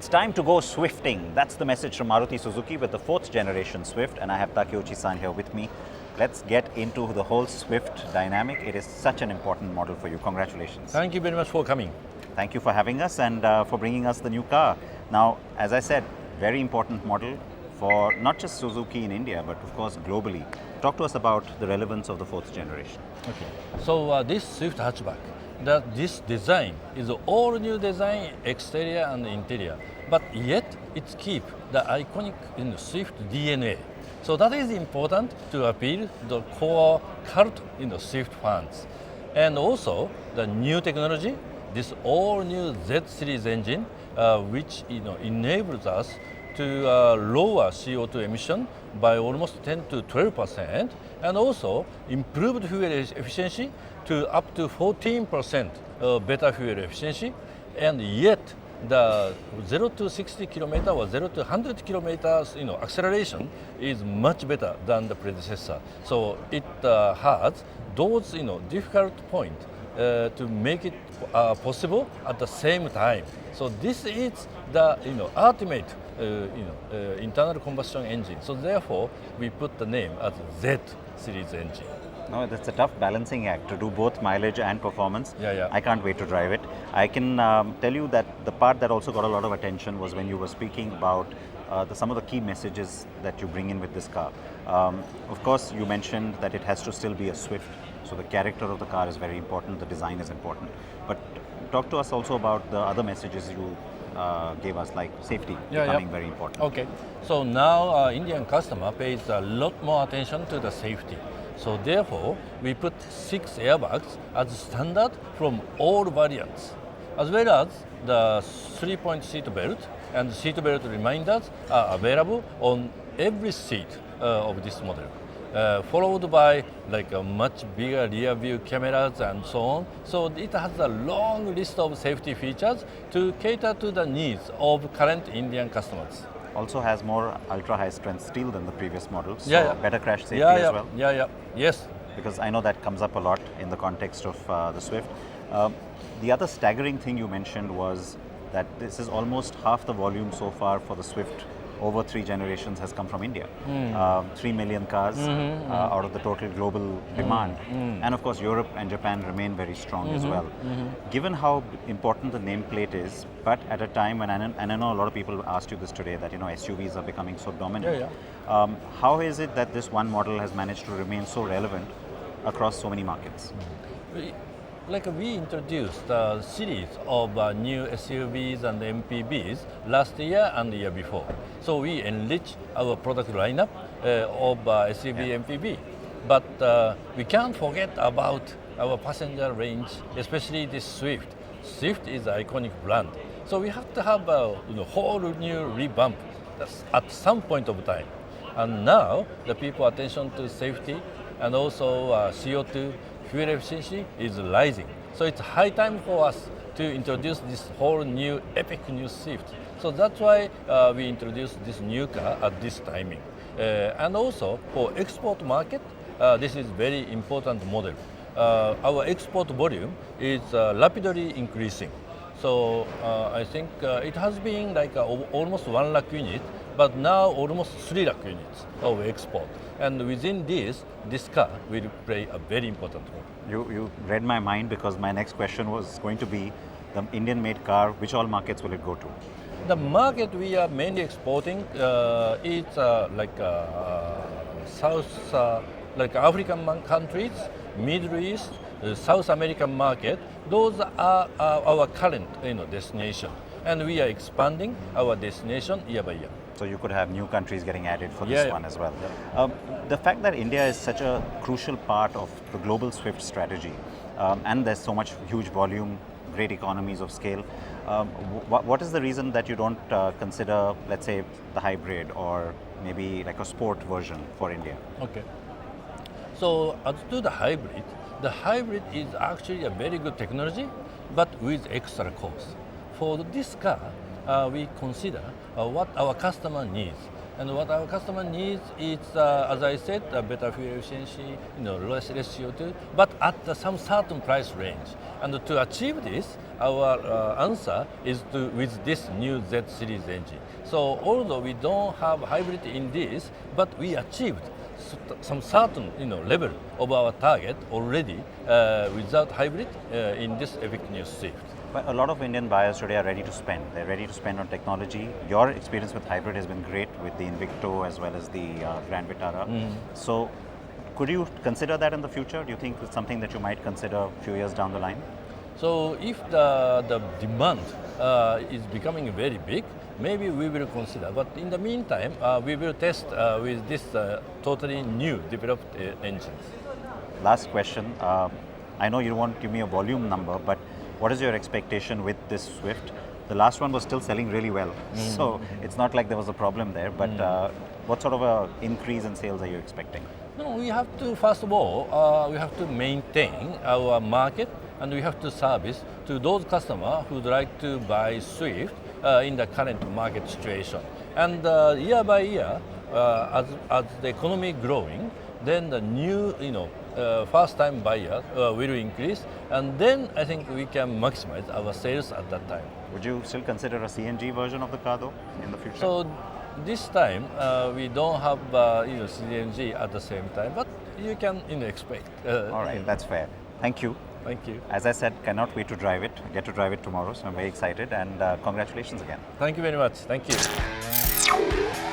It's time to go Swifting. That's the message from Maruti Suzuki with the 4th generation Swift, and I have Takeuchi-san here with me. Let's get into the whole Swift dynamic. It is such an important model for you. Congratulations. Thank you very much for coming. Thank you for having us and for bringing us the new car. Now, as I said, very important model for not just Suzuki in India, but of course globally. Talk to us about the relevance of the 4th generation. Okay. So this Swift hatchback, this design is all new design, exterior and interior, but yet it keeps the iconic Swift DNA. So that is important to appeal the core cult Swift fans. And also the new technology, this all new Z series engine, which enables us to lower CO2 emission by almost 10 to 12%, and also improved fuel efficiency to up to 14% better fuel efficiency, and yet the 0 to 60 kilometer or 0 to 100 kilometers acceleration is much better than the predecessor. So it has those difficult points to make it possible at the same time. So this is the ultimate internal combustion engine. So therefore we put the name as Z series engine. No, that's a tough balancing act to do both mileage and performance. Yeah. I can't wait to drive it. I can tell you that the part that also got a lot of attention was when you were speaking about some of the key messages that you bring in with this car. Of course, you mentioned that it has to still be a Swift, so the character of the car is very important, the design is important. But talk to us also about the other messages you gave us, like safety becoming very important. Okay, so now Indian customer pays a lot more attention to the safety. So therefore, we put 6 airbags as standard from all variants, as well as the 3-point seat belt and seat belt reminders are available on every seat of this model. Followed by like a much bigger rear view cameras and so on. So it has a long list of safety features to cater to the needs of current Indian customers. Also has more ultra high strength steel than the previous models, so Yeah. better crash safety as well. Yes. Because I know that comes up a lot in the context of the Swift. The other staggering thing you mentioned was that this is almost half the volume so far for the Swift over 3 generations has come from India. 3 million cars out of the total global demand. And of course, Europe and Japan remain very strong as well. Given how important the nameplate is, but at a time when, and I know a lot of people asked you this today, that SUVs are becoming so dominant. How is it that this one model has managed to remain so relevant across so many markets? We introduced a series of new SUVs and MPVs last year and the year before. So we enrich our product lineup of SUV MPV. But we can't forget about our passenger range, especially this Swift. Swift is an iconic brand. So we have to have a whole new revamp at some point of time. And now the people attention to safety and also CO2 fuel efficiency is rising. So it's high time for us to introduce this whole new epic new Swift. So that's why we introduced this new car at this timing. And also for export market, this is very important model. Our export volume is rapidly increasing. So I think it has been like almost 1 lakh units, but now almost 3 lakh units of export. And within this car will play a very important role. You read my mind, because my next question was going to be the Indian-made car, which all markets will it go to? The market we are mainly exporting is South, like African countries, Middle East, South American market. Those are our current destination, and we are expanding our destination year by year. So you could have new countries getting added for this one as well. The fact that India is such a crucial part of the global Swift strategy, and there's so much huge volume, great economies of scale, what is the reason that you don't consider, let's say, the hybrid or maybe like a sport version for India? Okay. So as to the hybrid is actually a very good technology, but with extra cost. For this car, we consider what our customer needs. And what our customer needs is, as I said, better fuel efficiency, less CO2, but at some certain price range. And to achieve this, our answer is with this new Z series engine. So although we don't have hybrid in this, but we achieved some certain level of our target already without hybrid in this epic new Swift. But a lot of Indian buyers today are ready to spend. They're ready to spend on technology. Your experience with hybrid has been great with the Invicto as well as the Grand Vitara. So could you consider that in the future? Do you think it's something that you might consider a few years down the line? So if the demand is becoming very big, maybe we will consider. But in the meantime, we will test with this totally new developed engines. Last question. I know you won't give me a volume number, but what is your expectation with this Swift? The last one was still selling really well, so it's not like there was a problem there, but what sort of an increase in sales are you expecting? No, we have to, first of all, we have to maintain our market, and we have to service to those customers who would like to buy Swift in the current market situation. And year by year, as the economy growing, then the new, first-time buyer will increase, and then I think we can maximize our sales at that time. Would you still consider a CNG version of the car though in the future? So this time we don't have CNG at the same time, but you can expect. All right, that's fair. Thank you. Thank you. As I said, cannot wait to drive it. Get to drive it tomorrow, so I'm very excited, and congratulations again. Thank you very much. Thank you.